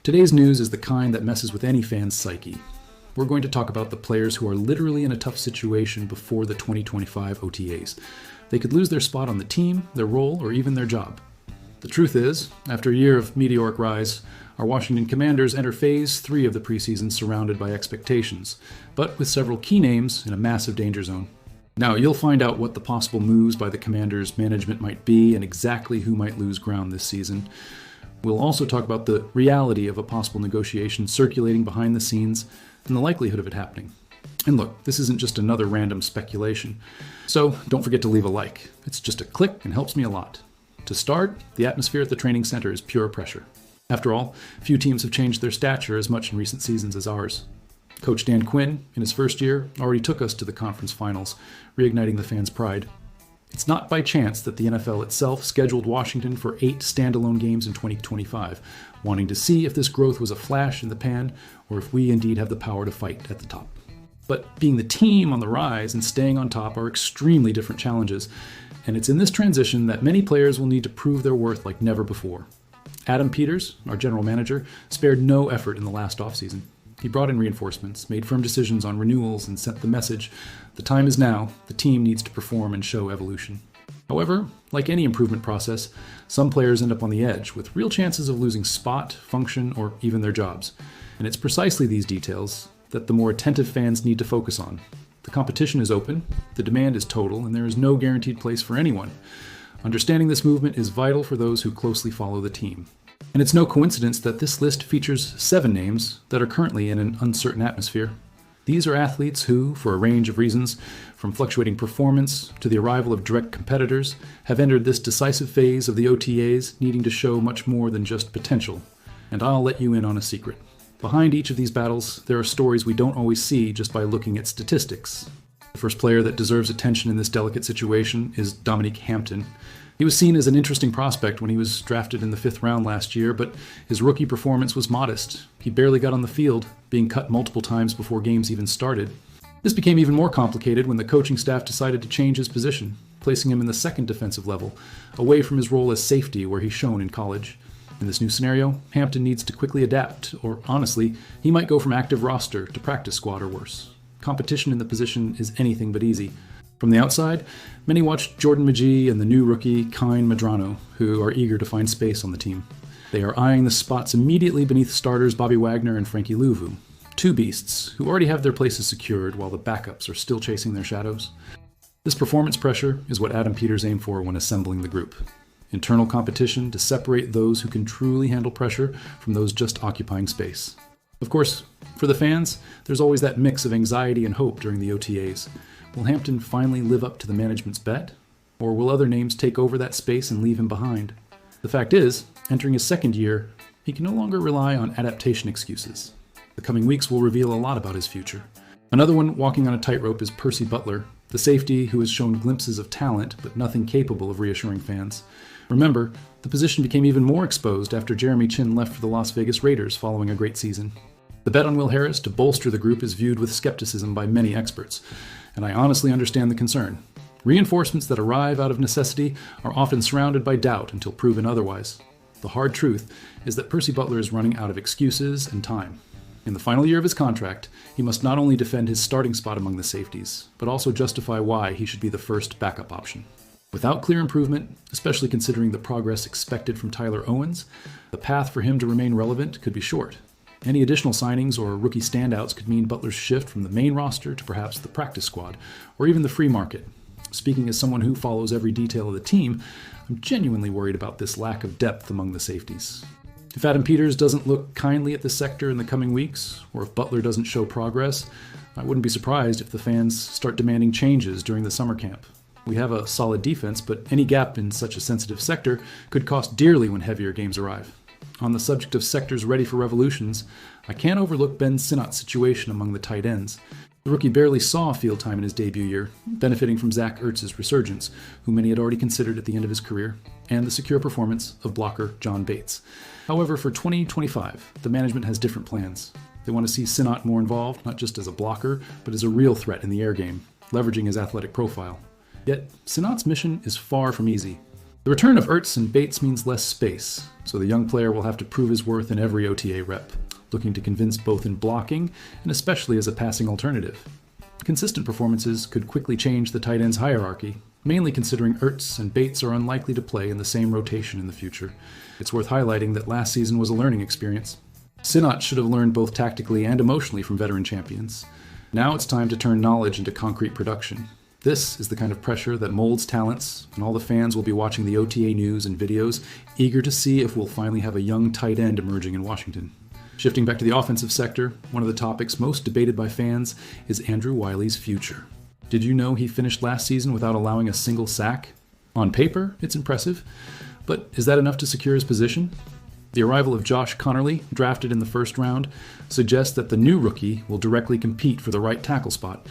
Today's news is the kind that messes with any fan's psyche. We're going to talk about the players who are literally in a tough situation before the 2025 OTAs. They could lose their spot on the team, their role, or even their job. The truth is, after a year of meteoric rise, our Washington Commanders enter Phase 3 of the preseason surrounded by expectations, but with several key names in a massive danger zone. Now, you'll find out what the possible moves by the Commanders' management might be and exactly who might lose ground this season. We'll also talk about the reality of a possible negotiation circulating behind the scenes and the likelihood of it happening. And look, this isn't just another random speculation, so don't forget to leave a like. It's just a click and helps me a lot. To start, the atmosphere at the training center is pure pressure. After all, few teams have changed their stature as much in recent seasons as ours. Coach Dan Quinn, in his first year, already took us to the conference finals, reigniting the fans' pride. It's not by chance that the NFL itself scheduled Washington for 8 standalone games in 2025, wanting to see if this growth was a flash in the pan or if we indeed have the power to fight at the top. But being the team on the rise and staying on top are extremely different challenges, and it's in this transition that many players will need to prove their worth like never before. Adam Peters, our general manager, spared no effort in the last offseason. He brought in reinforcements, made firm decisions on renewals, and sent the message, the time is now, the team needs to perform and show evolution. However, like any improvement process, some players end up on the edge with real chances of losing spot, function, or even their jobs. And it's precisely these details that the more attentive fans need to focus on. The competition is open, the demand is total, and there is no guaranteed place for anyone. Understanding this movement is vital for those who closely follow the team. And it's no coincidence that this list features 7 names that are currently in an uncertain atmosphere. These are athletes who, for a range of reasons, from fluctuating performance to the arrival of direct competitors, have entered this decisive phase of the OTAs needing to show much more than just potential. And I'll let you in on a secret. Behind each of these battles, there are stories we don't always see just by looking at statistics. The first player that deserves attention in this delicate situation is Dominique Hampton. He was seen as an interesting prospect when he was drafted in the 5th round last year, but his rookie performance was modest. He barely got on the field, being cut multiple times before games even started. This became even more complicated when the coaching staff decided to change his position, placing him in the second defensive level, away from his role as safety where he shone in college. In this new scenario, Hampton needs to quickly adapt, or honestly, he might go from active roster to practice squad or worse. Competition in the position is anything but easy. From the outside, many watched Jordan Magee and the new rookie Kine Medrano, who are eager to find space on the team. They are eyeing the spots immediately beneath starters Bobby Wagner and Frankie Louvu, 2 beasts who already have their places secured while the backups are still chasing their shadows. This performance pressure is what Adam Peters aimed for when assembling the group. Internal competition to separate those who can truly handle pressure from those just occupying space. Of course, for the fans, there's always that mix of anxiety and hope during the OTAs. Will Hampton finally live up to the management's bet? Or will other names take over that space and leave him behind? The fact is, entering his second year, he can no longer rely on adaptation excuses. The coming weeks will reveal a lot about his future. Another one walking on a tightrope is Percy Butler, the safety who has shown glimpses of talent but nothing capable of reassuring fans. Remember, the position became even more exposed after Jeremy Chin left for the Las Vegas Raiders following a great season. The bet on Will Harris to bolster the group is viewed with skepticism by many experts, and I honestly understand the concern. Reinforcements that arrive out of necessity are often surrounded by doubt until proven otherwise. The hard truth is that Percy Butler is running out of excuses and time. In the final year of his contract, he must not only defend his starting spot among the safeties, but also justify why he should be the first backup option. Without clear improvement, especially considering the progress expected from Tyler Owens, the path for him to remain relevant could be short. Any additional signings or rookie standouts could mean Butler's shift from the main roster to perhaps the practice squad, or even the free market. Speaking as someone who follows every detail of the team, I'm genuinely worried about this lack of depth among the safeties. If Adam Peters doesn't look kindly at this sector in the coming weeks, or if Butler doesn't show progress, I wouldn't be surprised if the fans start demanding changes during the summer camp. We have a solid defense, but any gap in such a sensitive sector could cost dearly when heavier games arrive. On the subject of sectors ready for revolutions, I can't overlook Ben Sinnot's situation among the tight ends. The rookie barely saw field time in his debut year, benefiting from Zach Ertz's resurgence, who many had already considered at the end of his career, and the secure performance of blocker John Bates. However, for 2025, the management has different plans. They want to see Sinnott more involved, not just as a blocker, but as a real threat in the air game, leveraging his athletic profile. Yet, Sinnott's mission is far from easy. The return of Ertz and Bates means less space, so the young player will have to prove his worth in every OTA rep, looking to convince both in blocking and especially as a passing alternative. Consistent performances could quickly change the tight end's hierarchy, mainly considering Ertz and Bates are unlikely to play in the same rotation in the future. It's worth highlighting that last season was a learning experience. Sinnott should have learned both tactically and emotionally from veteran champions. Now it's time to turn knowledge into concrete production. This is the kind of pressure that molds talents, and all the fans will be watching the OTA news and videos, eager to see if we'll finally have a young tight end emerging in Washington. Shifting back to the offensive sector, one of the topics most debated by fans is Andrew Wylie's future. Did you know he finished last season without allowing a single sack? On paper, it's impressive, but is that enough to secure his position? The arrival of Josh Connerly, drafted in the first round, suggests that the new rookie will directly compete for the right tackle spot,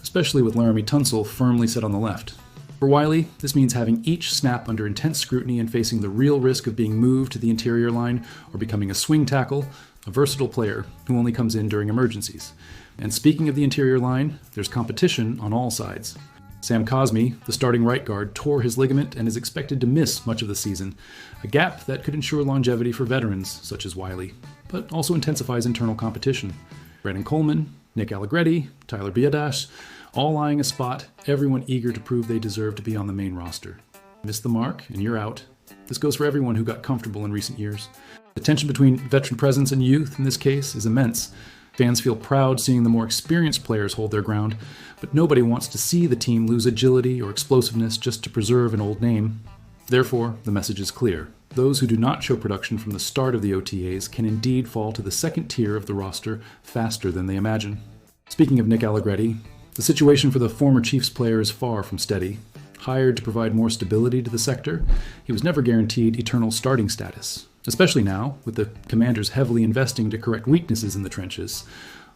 especially with Laramie Tunsil firmly set on the left. For Wylie, this means having each snap under intense scrutiny and facing the real risk of being moved to the interior line or becoming a swing tackle, a versatile player who only comes in during emergencies. And speaking of the interior line, there's competition on all sides. Sam Cosmi, the starting right guard, tore his ligament and is expected to miss much of the season, a gap that could ensure longevity for veterans such as Wylie, but also intensifies internal competition. Brandon Coleman, Nick Allegretti, Tyler Biadasz, all eyeing a spot, everyone eager to prove they deserve to be on the main roster. Miss the mark and you're out. This goes for everyone who got comfortable in recent years. The tension between veteran presence and youth in this case is immense. Fans feel proud seeing the more experienced players hold their ground, but nobody wants to see the team lose agility or explosiveness just to preserve an old name. Therefore, the message is clear. Those who do not show production from the start of the OTAs can indeed fall to the second tier of the roster faster than they imagine. Speaking of Nick Allegretti, the situation for the former Chiefs player is far from steady. Hired to provide more stability to the sector, he was never guaranteed eternal starting status, especially now, with the Commanders heavily investing to correct weaknesses in the trenches,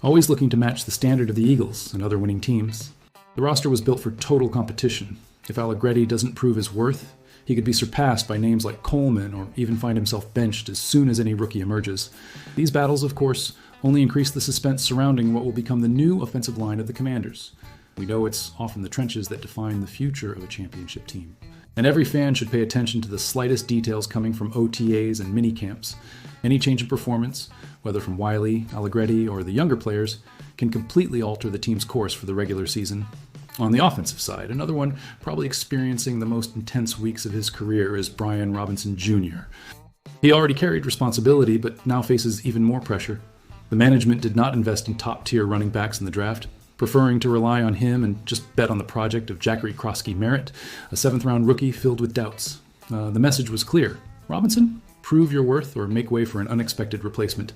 always looking to match the standard of the Eagles and other winning teams. The roster was built for total competition. If Allegretti doesn't prove his worth, he could be surpassed by names like Coleman or even find himself benched as soon as any rookie emerges. These battles, of course, only increase the suspense surrounding what will become the new offensive line of the Commanders. We know it's often the trenches that define the future of a championship team. And every fan should pay attention to the slightest details coming from OTAs and minicamps. Any change in performance, whether from Wylie, Allegretti, or the younger players, can completely alter the team's course for the regular season. On the offensive side, another one probably experiencing the most intense weeks of his career is Brian Robinson Jr. He already carried responsibility, but now faces even more pressure. The management did not invest in top-tier running backs in the draft, preferring to rely on him and just bet on the project of Jackery Krosky-Merritt, a seventh-round rookie filled with doubts. The message was clear. Robinson, prove your worth or make way for an unexpected replacement.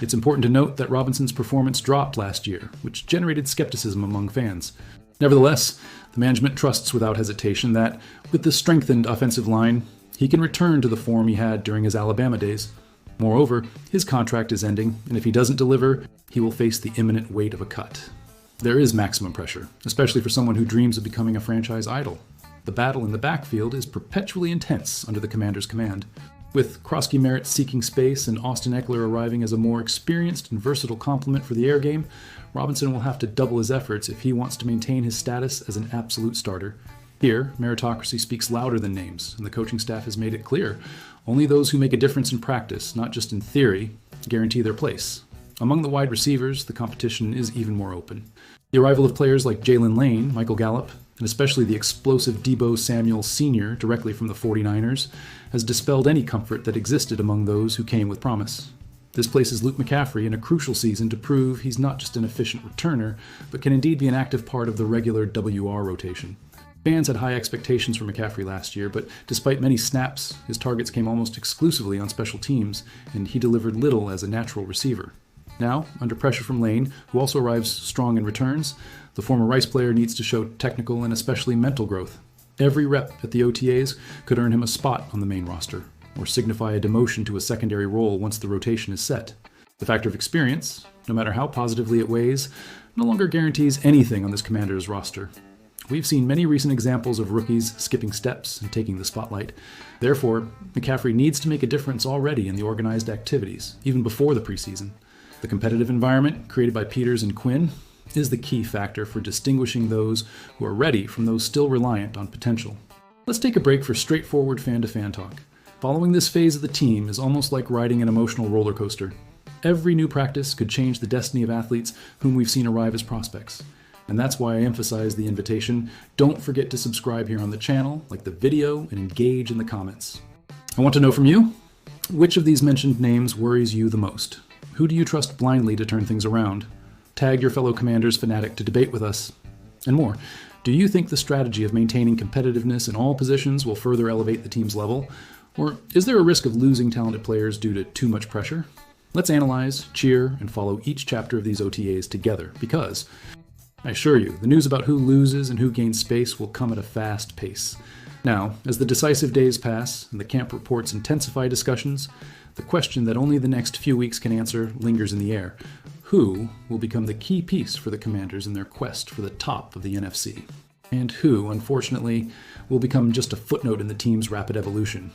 It's important to note that Robinson's performance dropped last year, which generated skepticism among fans. Nevertheless, the management trusts without hesitation that, with the strengthened offensive line, he can return to the form he had during his Alabama days. Moreover, his contract is ending, and if he doesn't deliver, he will face the imminent weight of a cut. There is maximum pressure, especially for someone who dreams of becoming a franchise idol. The battle in the backfield is perpetually intense under the Commander's command. With Krosky-Merritt seeking space and Austin Eckler arriving as a more experienced and versatile complement for the air game, Robinson will have to double his efforts if he wants to maintain his status as an absolute starter. Here, meritocracy speaks louder than names, and the coaching staff has made it clear. Only those who make a difference in practice, not just in theory, guarantee their place. Among the wide receivers, the competition is even more open. The arrival of players like Jalen Lane, Michael Gallup, and especially the explosive Deebo Samuel Sr. directly from the 49ers, has dispelled any comfort that existed among those who came with promise. This places Luke McCaffrey in a crucial season to prove he's not just an efficient returner, but can indeed be an active part of the regular WR rotation. Fans had high expectations for McCaffrey last year, but despite many snaps, his targets came almost exclusively on special teams, and he delivered little as a natural receiver. Now, under pressure from Lane, who also arrives strong in returns, the former Rice player needs to show technical and especially mental growth. Every rep at the OTAs could earn him a spot on the main roster, or signify a demotion to a secondary role once the rotation is set. The factor of experience, no matter how positively it weighs, no longer guarantees anything on this Commander's roster. We've seen many recent examples of rookies skipping steps and taking the spotlight. Therefore, McCaffrey needs to make a difference already in the organized activities, even before the preseason. The competitive environment created by Peters and Quinn is the key factor for distinguishing those who are ready from those still reliant on potential. Let's take a break for straightforward fan-to-fan talk. Following this phase of the team is almost like riding an emotional roller coaster. Every new practice could change the destiny of athletes whom we've seen arrive as prospects. And that's why I emphasize the invitation. Don't forget to subscribe here on the channel, like the video, and engage in the comments. I want to know from you, which of these mentioned names worries you the most? Who do you trust blindly to turn things around? Tag your fellow Commanders fanatic to debate with us. And more. Do you think the strategy of maintaining competitiveness in all positions will further elevate the team's level? Or is there a risk of losing talented players due to too much pressure? Let's analyze, cheer, and follow each chapter of these OTAs together, because I assure you, the news about who loses and who gains space will come at a fast pace. Now, as the decisive days pass and the camp reports intensify discussions, the question that only the next few weeks can answer lingers in the air. Who will become the key piece for the Commanders in their quest for the top of the NFC? And who, unfortunately, will become just a footnote in the team's rapid evolution?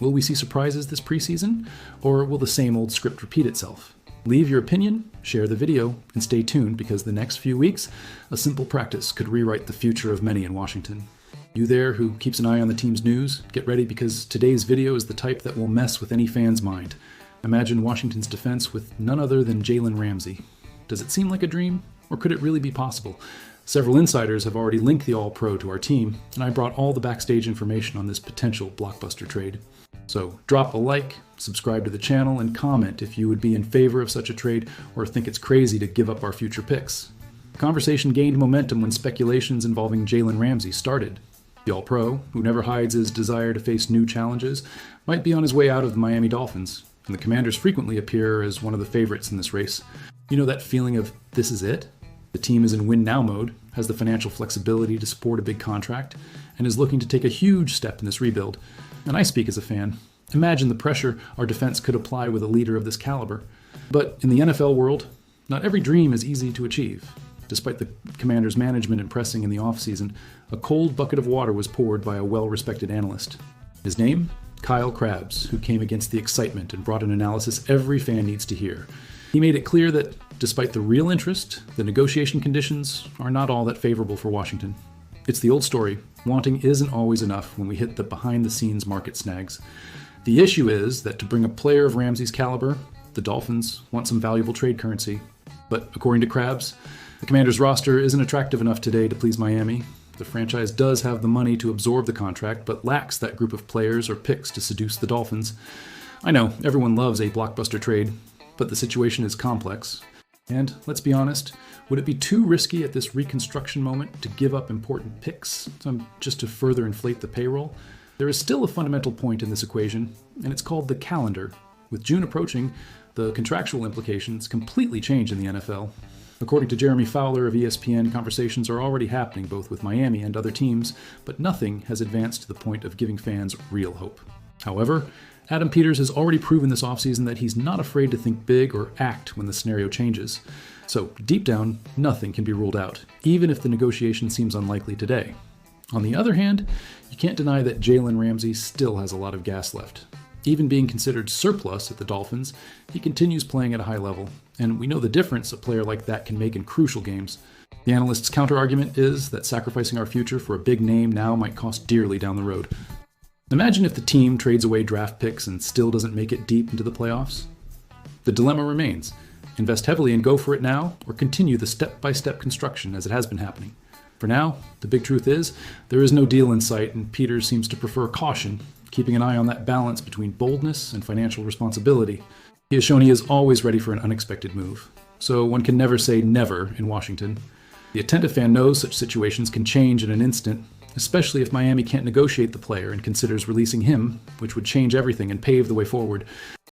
Will we see surprises this preseason, or will the same old script repeat itself? Leave your opinion, share the video, and stay tuned, because the next few weeks, a simple practice could rewrite the future of many in Washington. You there who keeps an eye on the team's news, get ready, because today's video is the type that will mess with any fan's mind. Imagine Washington's defense with none other than Jalen Ramsey. Does it seem like a dream, or could it really be possible? Several insiders have already linked the All-Pro to our team, and I brought all the backstage information on this potential blockbuster trade. So drop a like, subscribe to the channel, and comment if you would be in favor of such a trade or think it's crazy to give up our future picks. The conversation gained momentum when speculations involving Jalen Ramsey started. The All-Pro, who never hides his desire to face new challenges, might be on his way out of the Miami Dolphins, and the Commanders frequently appear as one of the favorites in this race. You know that feeling of, this is it? The team is in win-now mode, has the financial flexibility to support a big contract, and is looking to take a huge step in this rebuild. And I speak as a fan. Imagine the pressure our defense could apply with a leader of this caliber. But in the NFL world, not every dream is easy to achieve. Despite the Commanders' management and pressing in the offseason, a cold bucket of water was poured by a well-respected analyst. His name? Kyle Krabs, who came against the excitement and brought an analysis every fan needs to hear. He made it clear that, despite the real interest, the negotiation conditions are not all that favorable for Washington. It's the old story. Wanting isn't always enough when we hit the behind-the-scenes market snags. The issue is that to bring a player of Ramsey's caliber, the Dolphins want some valuable trade currency. But according to Krabs, the Commanders' roster isn't attractive enough today to please Miami. The franchise does have the money to absorb the contract, but lacks that group of players or picks to seduce the Dolphins. I know, everyone loves a blockbuster trade, but the situation is complex. And, let's be honest, would it be too risky at this reconstruction moment to give up important picks just to further inflate the payroll? There is still a fundamental point in this equation, and it's called the calendar. With June approaching, the contractual implications completely change in the NFL. According to Jeremy Fowler of ESPN, conversations are already happening both with Miami and other teams, but nothing has advanced to the point of giving fans real hope. However, Adam Peters has already proven this offseason that he's not afraid to think big or act when the scenario changes. So, deep down, nothing can be ruled out, even if the negotiation seems unlikely today. On the other hand, you can't deny that Jalen Ramsey still has a lot of gas left. Even being considered surplus at the Dolphins, he continues playing at a high level, and we know the difference a player like that can make in crucial games. The analyst's counter-argument is that sacrificing our future for a big name now might cost dearly down the road. Imagine if the team trades away draft picks and still doesn't make it deep into the playoffs. The dilemma remains: invest heavily and go for it now, or continue the step-by-step construction as it has been happening. For now, the big truth is, there is no deal in sight, and Peters seems to prefer caution, keeping an eye on that balance between boldness and financial responsibility. He has shown he is always ready for an unexpected move, so one can never say never in Washington. The attentive fan knows such situations can change in an instant, especially if Miami can't negotiate the player and considers releasing him, which would change everything and pave the way forward.